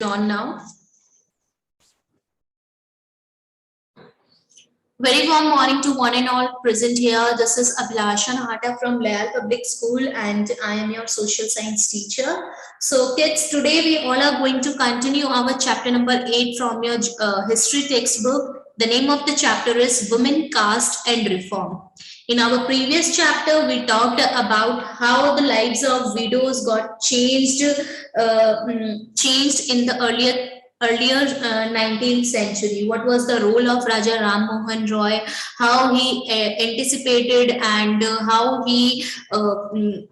on now. Very warm morning to one and all present here. This is Abhilasha Nahata from Layal Public School and I am your social science teacher. So kids, today we all are going to continue our chapter number 8 from your history textbook. The name of the chapter is Women, Caste and Reform. In our previous chapter, we talked about how the lives of widows got changed in the earlier 19th century. What was the role of Raja Ram Mohan Roy, how he anticipated and how he vehemently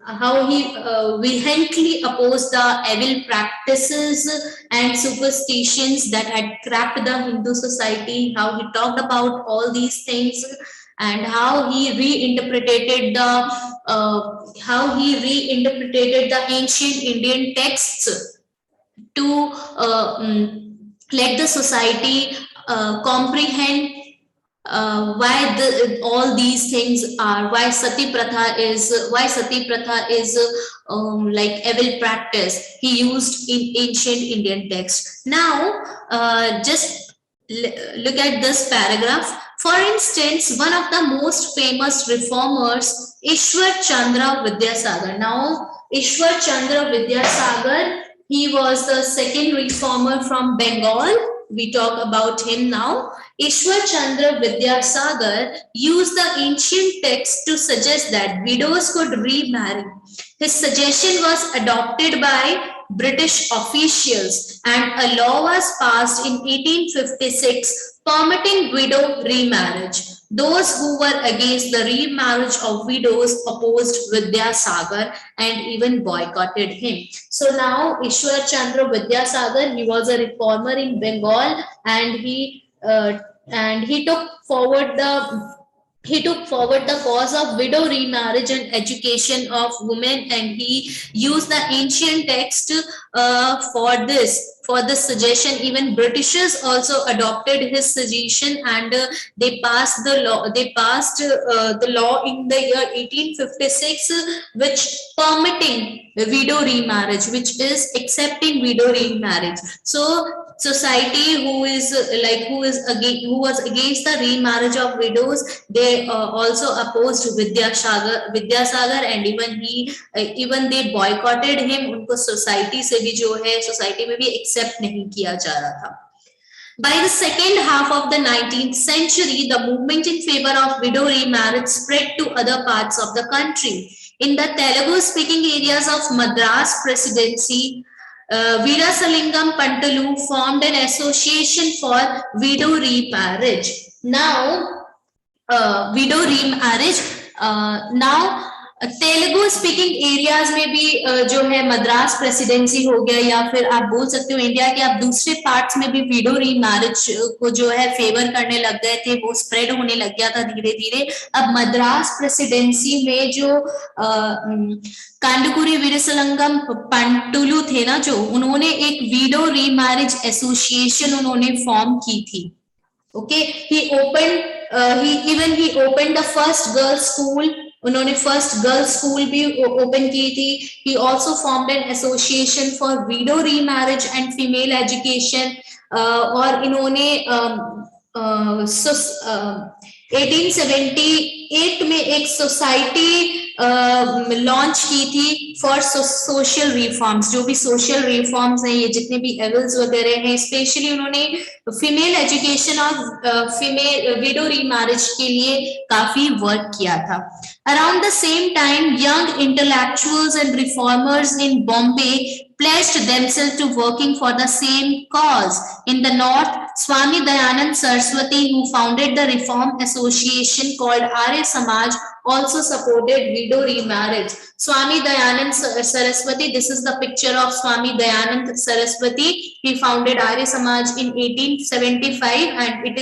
opposed the evil practices and superstitions that had trapped the Hindu society, how he talked about all these things and how he reinterpreted the ancient Indian texts to let the society comprehend why all these things are, why sati pratha is like evil practice he used in ancient Indian text. Now just look at this paragraph. For instance, one of the most famous reformers, Ishwar Chandra Vidyasagar. Now, Ishwar Chandra Vidyasagar, he was the second reformer from Bengal. We talk about him now. Ishwar Chandra Vidyasagar used the ancient text to suggest that widows could remarry. His suggestion was adopted by British officials and a law was passed in 1856 permitting widow remarriage. Those who were against the remarriage of widows opposed Vidyasagar and even boycotted him. So now Ishwar Chandra Vidyasagar, he was a reformer in Bengal and he took forward the cause of widow remarriage and education of women, and he used the ancient text for this suggestion. Even Britishers also adopted his suggestion and they passed the law in the year 1856 which permitting widow remarriage, which is accepting widow remarriage. So society who was against the remarriage of widows, they also opposed Vidyasagar and even they boycotted him. उनको society से भी जो है society में भी accept नहीं किया जा रहा था. By the second half of the 19th century, the movement in favor of widow remarriage spread to other parts of the country. In the Telugu-speaking areas of Madras Presidency, Veerasalingam Pantalu formed an association for widow remarriage. Now, widow remarriage. Now, Telugu speaking areas में भी जो है Madras presidency हो गया या फिर आप बोल सकते हो इंडिया के आप दूसरे पार्ट्स में भी विडो रीमैरिज को जो है फेवर करने लग गए थे, वो स्प्रेड होने लग गया था धीरे धीरे. अब मद्रास प्रेसिडेंसी में जो कांडुकुरी वीरेसलिंगम पंटुलु थे ना, जो उन्होंने एक विडो रीमैरिज एसोसिएशन उन्होंने फॉर्म की थी. Okay, he opened the first girls school. उन्होंने फर्स्ट गर्ल्स स्कूल भी ओपन की थी. He also formed an association for window remarriage and female education. और इन्होंने 1878 में एक सोसाइटी लॉन्च की थी फॉर सोशल रिफॉर्म्स. जो भी सोशल रिफॉर्म्स हैं, ये जितने भी एविल्स वगैरह हैं, स्पेशली उन्होंने फीमेल एजुकेशन और फीमेल विडो रीमैरिज के लिए काफी वर्क किया था. Around the same time, young intellectuals and reformers in Bombay pledged themselves to working for the same cause. In the north, Swami Dayanand Saraswati, who founded the Reform Association called Arya Samaj, also supported widow remarriage. Swami Dayanand Saraswati, this is the picture of Swami Dayanand Saraswati. He founded Arya Samaj in 1875 and it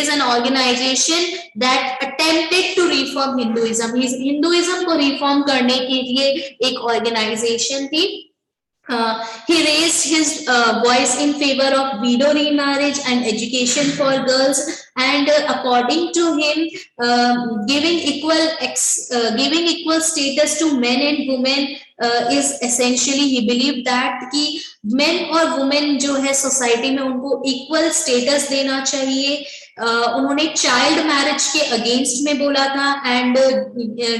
is an organization that attempted to reform Hinduism. Hinduism को reform करने के लिए एक organization थी. He raised his voice in favor of widow remarriage and education for girls, and according to him, giving equal status to men and women is essentially he believed that कि men और women जो है society में उनको equal status देना चाहिए। उन्होंने child marriage के अगेंस्ट में बोला था एंड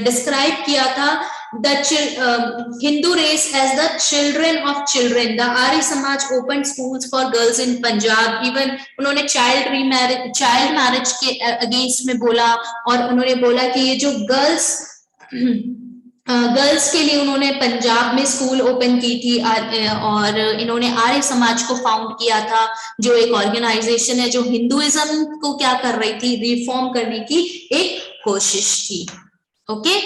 डिस्क्राइब किया था the Hindu race as the children of children. The Arya Samaj opened schools for girls in Punjab. Even उन्होंने चाइल्ड मैरिज के अगेंस्ट में बोला और उन्होंने बोला कि ये जो गर्ल्स के लिए उन्होंने पंजाब में स्कूल ओपन की थी और इन्होंने आर्य समाज को फाउंड किया था, जो एक ऑर्गेनाइजेशन है जो हिंदुइज्म को क्या कर रही थी, रिफॉर्म करने की एक कोशिश थी। Okay,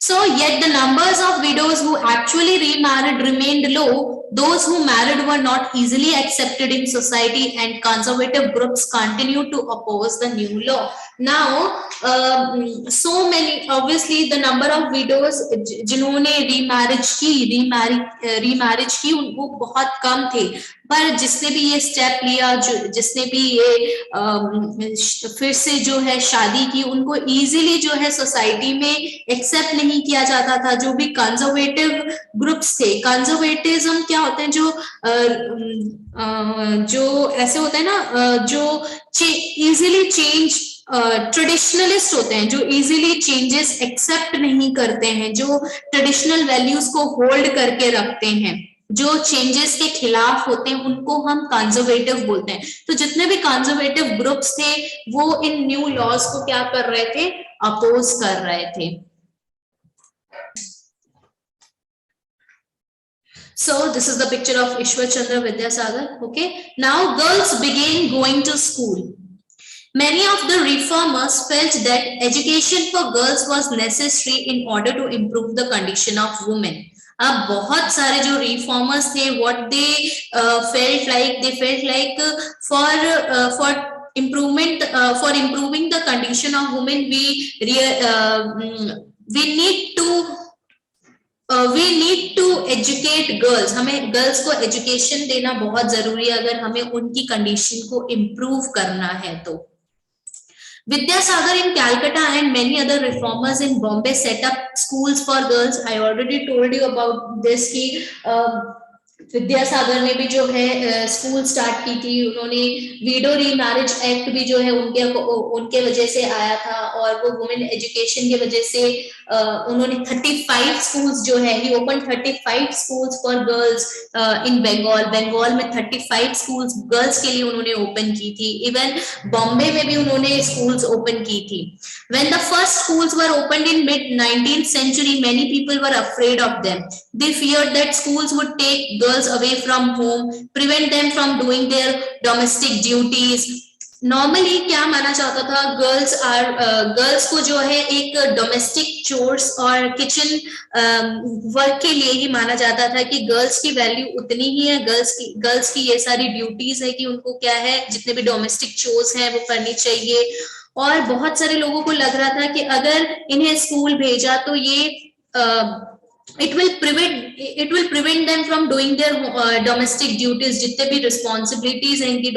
so yet the numbers of widows who actually remarried remained low. Those who married were not easily accepted in society and conservative groups continued to oppose the new law. Now so many, obviously the number of widows जिन्होंने remarriage की वो बहुत कम थे, पर जिसने भी ये step लिया, जिसने भी ये फिर से जो है शादी की, उनको इजीली जो है सोसाइटी में एक्सेप्ट नहीं किया जाता था। जो भी कंजर्वेटिव ग्रुप्स थे, कंजर्वेटिज्म क्या होते हैं, जो ऐसे होते हैं ना, जो इजीली चेंज, ट्रेडिशनलिस्ट होते हैं, जो इजीली चेंजेस एक्सेप्ट नहीं करते हैं, जो ट्रेडिशनल वैल्यूज को होल्ड करके रखते हैं, जो चेंजेस के खिलाफ होते हैं, उनको हम कंजर्वेटिव बोलते हैं। तो जितने भी कंजर्वेटिव ग्रुप्स थे वो इन न्यू लॉज को क्या कर रहे थे, अपोज कर रहे थे। So this is the picture of Ishwar Chandra Vidyasagar. Okay, now girls began going to school. Many of the reformers felt that education for girls was necessary in order to improve the condition of women. अब बहुत सारे जो reformers थे, what they felt like for improvement, for improving the condition of women, we need to educate girls. हमें girls को education देना बहुत जरूरी है अगर हमें उनकी कंडीशन को इम्प्रूव करना है तो। Vidyasagar in Calcutta and many other reformers in Bombay set up schools for girls. I already told you about this कि विद्यासागर ने भी जो है स्कूल स्टार्ट की थी। उन्होंने विडो रीमैरिज एक्ट भी जो है उनके वजह से आया था, और वो वुमेन एजुकेशन की वजह से उन्होंने 35 स्कूल्स जो है, he open 35 schools for girls in Bengal में 35 स्कूल्स गर्ल्स के लिए उन्होंने ओपन की थी। इवन बॉम्बे में भी उन्होंने स्कूल्स ओपन की थी। When the first schools were opened in mid 19th century, many people were afraid of them. They feared that schools would take girls away from home, prevent them from doing their domestic duties. Normally क्या माना जाता था, girls को जो है एक domestic chores और kitchen work के लिए ही माना जाता था कि गर्ल्स की वैल्यू उतनी ही है, गर्ल्स की ये सारी ड्यूटीज है कि उनको क्या है, जितने भी डोमेस्टिक चोर्स हैं वो करनी चाहिए। और बहुत सारे लोगों को लग रहा था कि अगर इन्हें स्कूल भेजा तो ये it will prevent them from doing their domestic duties, जितने भी responsibilities हैं इनकी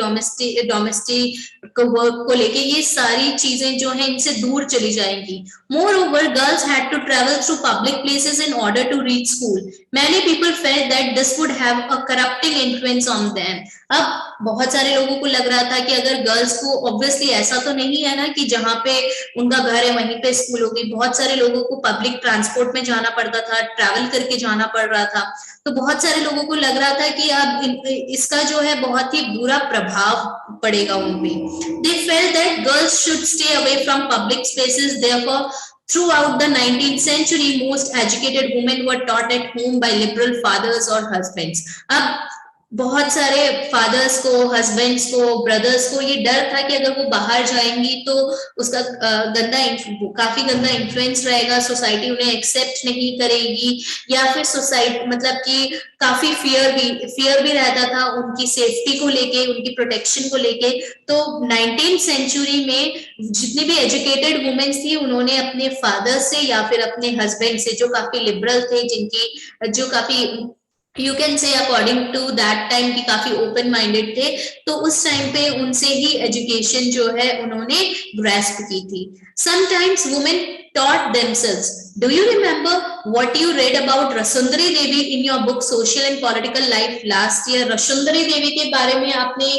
domestic work को लेके, ये सारी चीजें जो हैं इनसे दूर चली जाएंगी। Moreover, girls had to travel through public places in order to reach school. Many people felt that this would have a corrupting influence on them. अब बहुत सारे लोगों को लग रहा था कि अगर गर्ल्स को, ऑब्वियसली ऐसा तो नहीं है ना कि जहाँ पे उनका घर है वहीं पे स्कूल होगी, बहुत सारे लोगों को पब्लिक ट्रांसपोर्ट में जाना पड़ता था, ट्रैवल करके जाना पड़ रहा था। तो बहुत सारे लोगों को लग रहा था कि अब इसका जो है बहुत ही बुरा प्रभाव पड़ेगा उन पे। They felt that girls should stay away from public spaces. Therefore, throughout the 19th century, most educated women were taught at home by liberal fathers or husbands. अब बहुत सारे फादर्स को, हस्बैंड्स को, ब्रदर्स को ये डर था कि अगर वो बाहर जाएंगी तो उसका काफी गंदा इन्फ्लुएंस रहेगा, सोसाइटी उन्हें एक्सेप्ट नहीं करेगी, या फिर सोसाइटी मतलब कि काफी फियर भी रहता था उनकी सेफ्टी को लेके, उनकी प्रोटेक्शन को लेके। तो 19th सेंचुरी में जितनी भी एजुकेटेड वुमेन्स थी उन्होंने अपने फादर से या फिर अपने हस्बैंड से, जो काफी लिबरल थे, जो काफी you can say according to that time की काफी ओपन माइंडेड थे, तो उस टाइम पे उनसे ही एजुकेशन जो है उन्होंने ग्रैस्प की थी। Sometimes women taught themselves. Do you remember what you read about Rasundari Devi in your book Social and Political Life last year. Rasundari Devi के बारे में आपने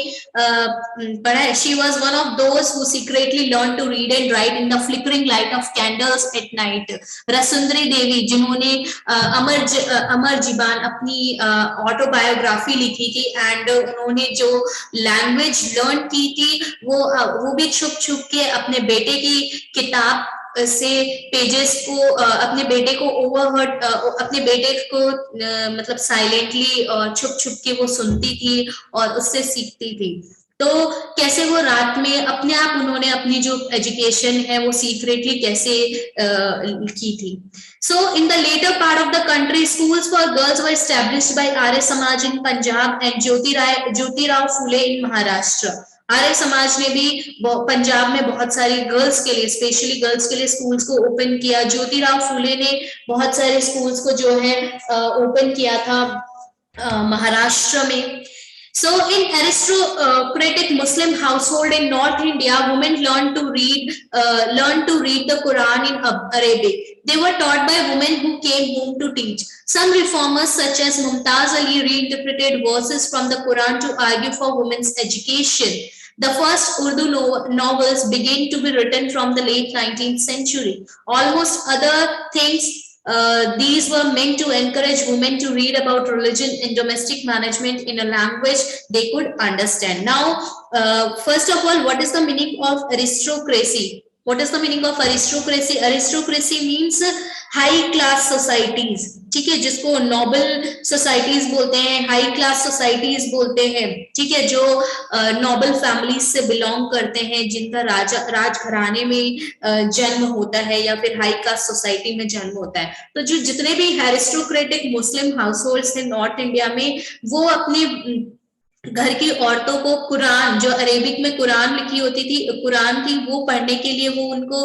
पढ़ा है. She was one of those who secretly learned to read and write in the flickering light of candles at night. Rasundari Devi जिन्होंने अमर जीबान अपनी autobiography लिखी थी, एंड उन्होंने जो लैंग्वेज लर्न की थी वो भी छुप छुप के अपने बेटे की किताब से पेजेस को अपने बेटे को ओवरहर्ड अपने बेटे को मतलब साइलेंटली और छुप छुप के वो सुनती थी और उससे सीखती थी. तो कैसे वो रात में अपने आप उन्होंने अपनी जो एजुकेशन है वो सीक्रेटली कैसे की थी. So in the later part of the country, schools for girls were established by Arya Samaj in Punjab and Jyotirao Phule in Maharashtra. Arya Samaj ने भी पंजाब में बहुत सारी गर्ल्स के लिए, स्पेशली गर्ल्स के लिए स्कूल्स को ओपन किया. ज्योतिराव फूले ने बहुत सारे स्कूल्स को जो है ओपन किया था महाराष्ट्र में. So in aristocratic Muslim household in North India, women learned to read the Quran in Arabic. They were taught by women who came home to teach. Some reformers such as Mumtaz Ali reinterpreted verses from the Quran to argue for women's education. The first Urdu novels began to be written from the late 19th century. Almost other things, these were meant to encourage women to read about religion and domestic management in a language they could understand. Now, first of all, what is the meaning of aristocracy? What is the meaning of aristocracy? Aristocracy means high class societies. ठीक है, जिसको Nobel societies बोलते हैं, high class societies बोलते हैं. ठीक है, जो नोबल फैमिलीज से बिलोंग करते हैं, जिनका राजघराने में जन्म होता है या फिर हाई क्लास सोसाइटी में जन्म होता है. तो जो जितने भी एरिस्टोक्रेटिक मुस्लिम हाउसहोल्ड्स थे नॉर्थ इंडिया में, वो अपने घर की औरतों को कुरान, जो अरेबिक में कुरान लिखी होती थी, कुरान थी, वो पढ़ने के लिए वो उनको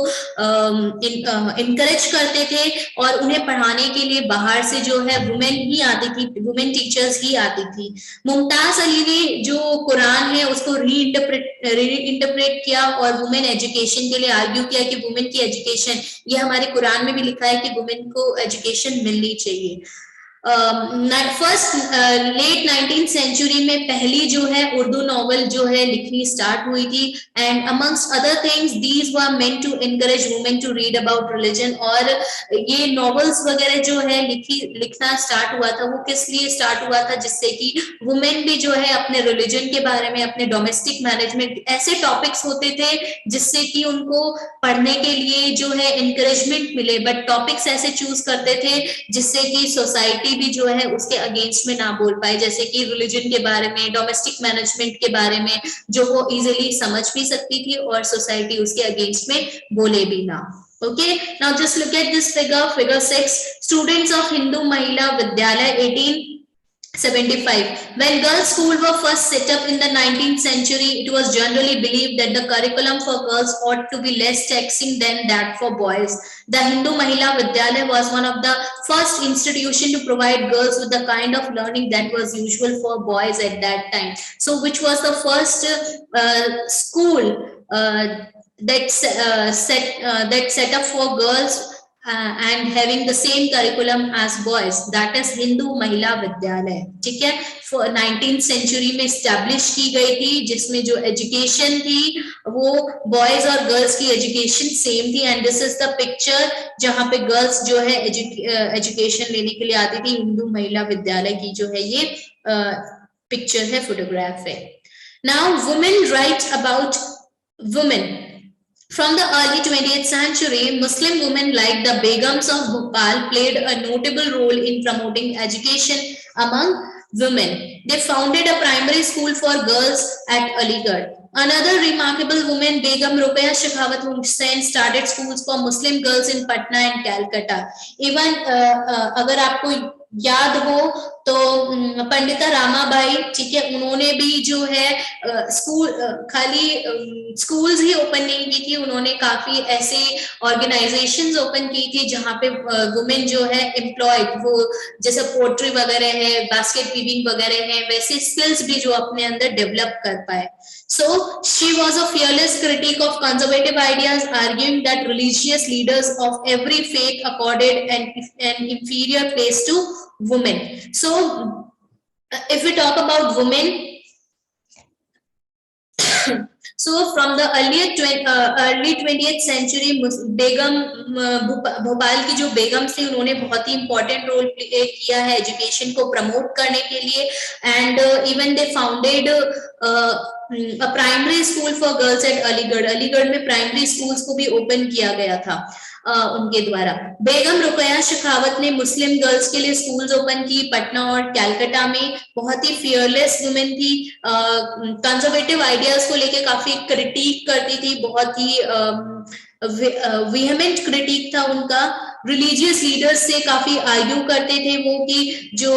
इनकरेज करते थे और उन्हें पढ़ाने के लिए बाहर से जो है वुमेन ही आती थी, वुमेन टीचर्स ही आती थी. मुमताज अली ने जो कुरान है उसको रीइंटरप्रेट किया और वुमेन एजुकेशन के लिए आर्ग्यू किया कि वुमेन की एजुकेशन, ये हमारे कुरान में भी लिखा है कि वुमेन को एजुकेशन मिलनी चाहिए. फर्स्ट लेट 19th सेंचुरी में पहली जो है उर्दू नॉवल जो है लिखनी स्टार्ट हुई थी. And amongst other things these were meant to encourage women to read about religion. और ये नॉवेल्स वगैरह जो है लिखना स्टार्ट हुआ था, वो किस लिए स्टार्ट हुआ था, जिससे कि वुमेन भी जो है अपने रिलीजन के बारे में, अपने डोमेस्टिक मैनेजमेंट, ऐसे टॉपिक्स होते थे जिससे कि उनको पढ़ने के लिए जो है एनकरेजमेंट मिले. बट टॉपिक्स ऐसे चूज करते थे जिससे कि सोसाइटी भी जो है उसके अगेंस्ट में ना बोल पाए, जैसे कि रिलीजन के बारे में, डोमेस्टिक मैनेजमेंट के बारे में, जो वो इजीली समझ भी सकती थी और सोसाइटी उसके अगेंस्ट में बोले भी ना. Okay, now just look at this figure 6. Students of Hindu Mahila Vidyalaya 1875. When girls' school were first set up in the 19th century, it was generally believed that the curriculum for girls ought to be less taxing than that for boys. The Hindu Mahila Vidyalaya was one of the first institutions to provide girls with the kind of learning that was usual for boys at that time. So, which was the first school that set up for girls and having the same curriculum as boys, that is Hindu Mahila Vidyalaya. ठीक है, 19th century में establish की गई थी, जिसमें जो education थी वो बॉयज और गर्ल्स की एजुकेशन सेम थी. And this is the picture जहां पे गर्ल्स जो है एजुकेशन लेने के लिए आती थी. हिंदू महिला विद्यालय की जो है ये पिक्चर है, फोटोग्राफ है. Now women writes about women. From the early 20th century, Muslim women like the Begums of Bhopal played a notable role in promoting education among women. They founded a primary school for girls at Aligarh. Another remarkable woman, Begum Ruqayya Shekhawat Hussain, started schools for Muslim girls in Patna and Calcutta. Even अगर आपको याद हो तो पंडिता रामाबाई, ठीक है, उन्होंने भी जो है स्कूल खाली स्कूल्स ही ओपन नहीं की थी, उन्होंने काफी ऐसे ऑर्गेनाइजेशंस ओपन की थी जहाँ पे वुमेन जो है एम्प्लॉयड, वो जैसे पोट्री वगैरह है, बास्केट वीविंग वगैरह है, वैसे स्किल्स भी जो अपने अंदर डेवलप कर पाए. So she was a fearless critic of conservative ideas, arguing that religious leaders of every faith accorded an inferior place to women. So if we talk about women, so from the early 20th century, बेगम भोपाल की जो बेगम थी, उन्होंने बहुत ही important role play किया है education को promote करने के लिए. And even they founded a primary school for girls at Aligarh. Aligarh में प्राइमरी स्कूल्स को भी ओपन किया गया था उनके द्वारा. बेगम रुकैया शेखावत ने मुस्लिम गर्ल्स के लिए स्कूल्स ओपन की पटना और कैलकाटा में. बहुत ही फियरलेस वुमेन थी, कंजर्वेटिव आइडियाज को लेके काफी क्रिटिक करती थी, बहुत ही वेहेमेंट क्रिटिक था उनका. रिलीजियस लीडर्स से काफी आर्ग्यू करते थे वो, कि जो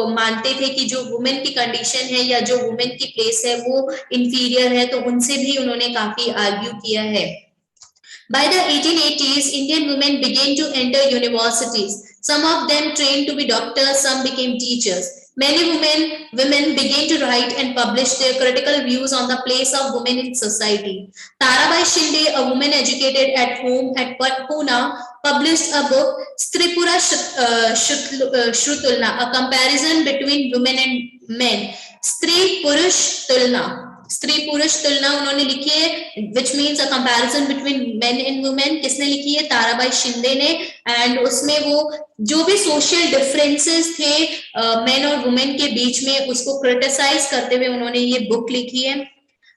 मानते थे कि जो वुमेन की कंडीशन है या जो वुमेन की प्लेस है वो इंफीरियर है, तो उनसे भी उन्होंने काफी आर्ग्यू किया है. By the 1880s, Indian women began to enter universities. Some of them trained to be doctors, some became teachers. Many women began to write and publish their critical views on the place of women in society. Tarabai Shinde, a woman educated at home at Pune, published a book, Stripura Shrutulna, a comparison between women and men. Stri Purush Tulna, स्त्री पुरुष तुलना उन्होंने लिखी है, which means a comparison between main and women. किसने लिखी है? ताराबाई शिंदे ने. एंड उसमें वो जो भी सोशल डिफरेंसेस थे मेन और वुमेन के बीच में, उसको क्रिटिसाइज करते हुए उन्होंने ये बुक लिखी है.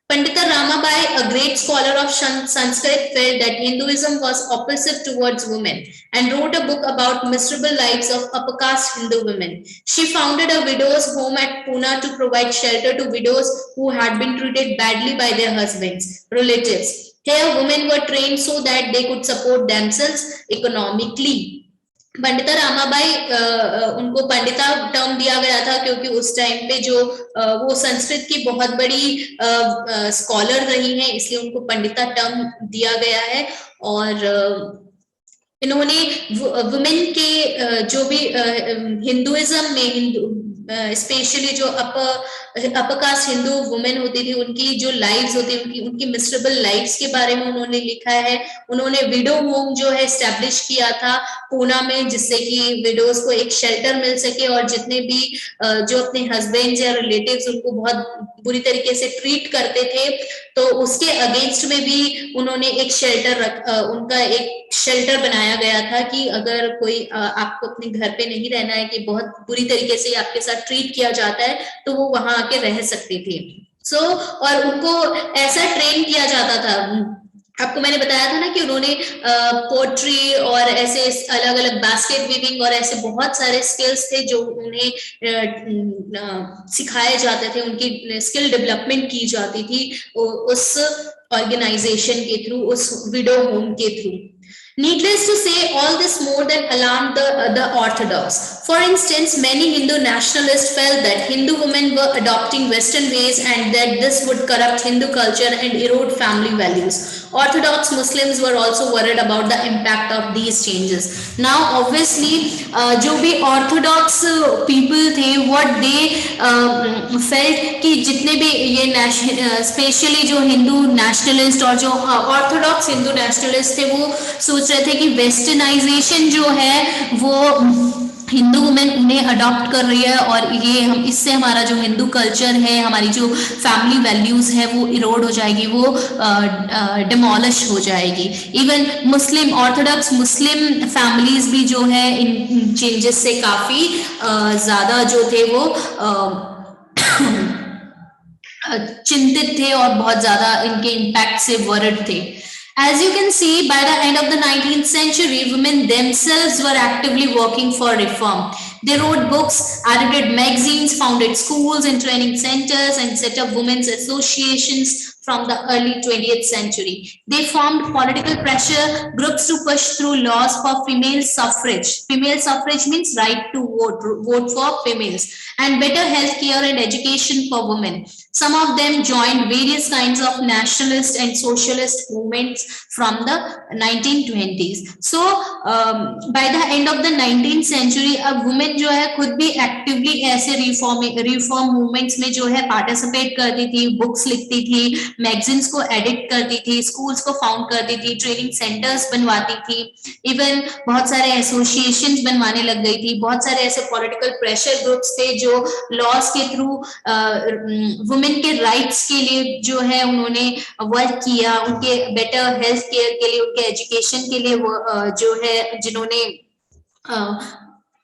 Pandita Ramabai, a great scholar of Sanskrit, felt that Hinduism was oppressive towards women and wrote a book about miserable lives of upper caste Hindu women. She founded a widow's home at Pune to provide shelter to widows who had been treated badly by their husbands, relatives. Here, women were trained so that they could support themselves economically. Pandita Ramabai, उनको Pandita term दिया गया था क्योंकि उस time पे जो वो संस्कृत की बहुत बड़ी स्कॉलर रही हैं, इसलिए उनको पंडिता टर्म दिया गया है. और इन्होंने वुमेन के जो भी हिंदुइज्म में स्पेशली जो अपर कास्ट हिंदू वुमेन होती थी, उनकी जो लाइव्स होती थी, उनकी मिसरेबल लाइव्स के बारे में उन्होंने लिखा है. उन्होंने विडो होम जो है एस्टेब्लिश किया था पूना में, जिससे कि विडोज को एक शेल्टर मिल सके और जितने भी जो अपने हस्बैंड या रिलेटिव्स उनको बहुत बुरी तरीके से ट्रीट करते थे, तो उसके अगेंस्ट में भी उन्होंने एक शेल्टर उनका एक शेल्टर बनाया गया था कि अगर कोई आपको अपने घर पे नहीं रहना है, कि बहुत बुरी तरीके से आपके साथ ट्रीट किया जाता है, तो वो वहां आके रह सकते थे. सो और उनको ऐसा ट्रेन किया जाता था. आपको मैंने बताया था ना कि उन्होंने पोट्री और ऐसे अलग अलग बास्केट वीविंग और ऐसे बहुत सारे स्किल्स थे जो उन्हें सिखाए जाते थे, उनकी स्किल डेवलपमेंट की जाती थी उस ऑर्गेनाइजेशन के थ्रू, उस विडो होम के through. Needless to say, all this more than alarmed the Orthodox. For instance, many Hindu nationalists felt that Hindu women were adopting Western ways and that this would corrupt Hindu culture and erode family values. Orthodox Muslims were also worried about the impact of these changes. Now, obviously, जो भी Orthodox people थे, what they felt कि जितने भी ये specially जो Hindu nationalist और जो ऑर्थोडॉक्स हिंदू नेशनलिस्ट थे, वो सोच रहे थे कि वेस्टर्नाइजेशन जो है वो हिंदू वुमेन उन्हें अडॉप्ट कर रही है और ये हम इससे हमारा जो हिंदू कल्चर है, हमारी जो फैमिली वैल्यूज है वो इरोड हो जाएगी, वो डिमोलिश हो जाएगी. इवन मुस्लिम ऑर्थोडॉक्स मुस्लिम फैमिलीज भी जो है इन चेंजेस से काफी ज्यादा जो थे वो चिंतित थे और बहुत ज्यादा इनके इम्पैक्ट से वरिड थे. As you can see, by the end of the 19th century, women themselves were actively working for reform. They wrote books, edited magazines, founded schools and training centers, and set up women's associations from the early 20th century. They formed political pressure groups to push through laws for female suffrage. Female suffrage means right to vote for females, and better health care and education for women. Some of them joined various kinds of nationalist and socialist movements from the 1920s. So by the end of the 19th century, a woman जो है खुद भी actively ऐसे reform movements में जो है participate करती थी, books लिखती थी, magazines को edit करती थी, schools को found करती थी, training centers बनवाती थी, even बहुत सारे associations बनवाने लग गई थी, बहुत सारे ऐसे political pressure groups थे जो laws के through women के राइट्स के लिए जो है उन्होंने वर्क किया, उनके बेटर हेल्थ केयर के लिए, उनके एजुकेशन के लिए जो है जिन्होंने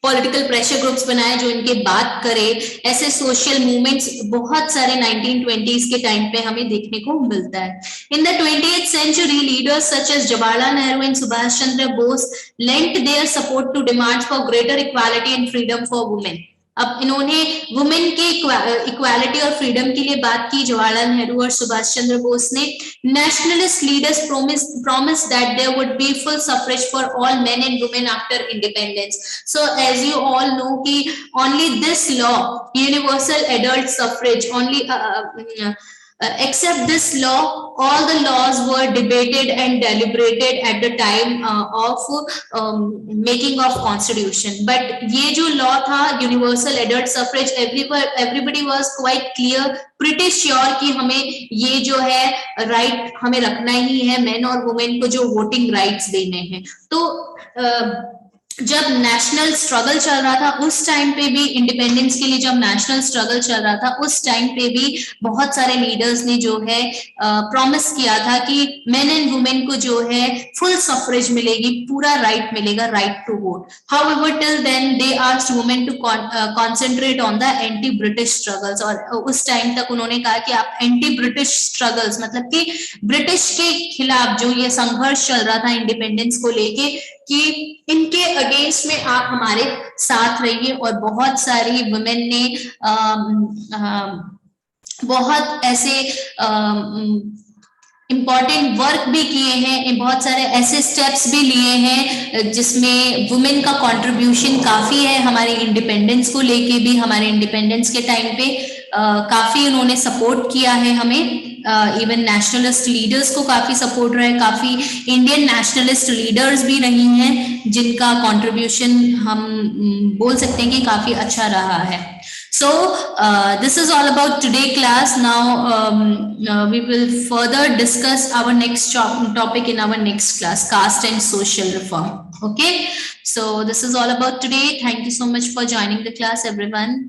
पॉलिटिकल प्रेशर ग्रुप्स बनाए जो इनके बात करे, ऐसे सोशल मूवमेंट्स बहुत सारे 1920s के टाइम पे हमें देखने को मिलता है. In the 20th century, leaders such as Jawaharlal Nehru and Subhash Chandra Bose lent their support to demands for greater equality and freedom for women. अब इन्होंने वुमेन के इक्वालिटी और फ्रीडम के लिए बात की. जवाहरलाल नेहरू और सुभाष चंद्र बोस ने. Nationalist leaders promised that there would be full suffrage for all men and women after independence. So as you all know कि only this law, universal adult suffrage, only except this law, all the laws were debated and deliberated at the time of making of constitution. But ये जो law था, universal adult suffrage, everybody was quite clear, pretty sure कि हमें ये जो है right हमें रखना ही है, men और women को जो voting rights देने हैं. तो जब नेशनल स्ट्रगल चल रहा था उस टाइम पे भी, इंडिपेंडेंस के लिए जब नेशनल स्ट्रगल चल रहा था उस टाइम पे भी बहुत सारे लीडर्स ने जो है प्रॉमिस किया था कि मेन एंड वुमेन को जो है फुल सफरेज मिलेगी, पूरा राइट मिलेगा, right to vote. However till then they asked women to concentrate on the anti British struggles. और उस टाइम तक उन्होंने कहा कि आप एंटी ब्रिटिश स्ट्रगल्स, मतलब कि ब्रिटिश के खिलाफ जो ये संघर्ष चल रहा था इंडिपेंडेंस को लेके, कि इनके अगेंस्ट में आप हमारे साथ रहिए. और बहुत सारी वुमेन ने बहुत ऐसे इम्पॉर्टेंट वर्क भी किए हैं, बहुत सारे ऐसे स्टेप्स भी लिए हैं जिसमें वुमेन का कंट्रीब्यूशन काफी है. हमारे इंडिपेंडेंस को लेके भी, हमारे इंडिपेंडेंस के टाइम पे काफी उन्होंने सपोर्ट किया है हमें. इवन नेशनलिस्ट लीडर्स को काफी सपोर्ट रहा है, काफी इंडियन नेशनलिस्ट लीडर्स भी रही हैं जिनका कंट्रीब्यूशन हम बोल सकते हैं कि काफी अच्छा रहा है. So this is all about today class. Now we will further discuss our next topic in our next class, caste and social reform. Okay, so this is all about today. Thank you so much for joining the class, everyone.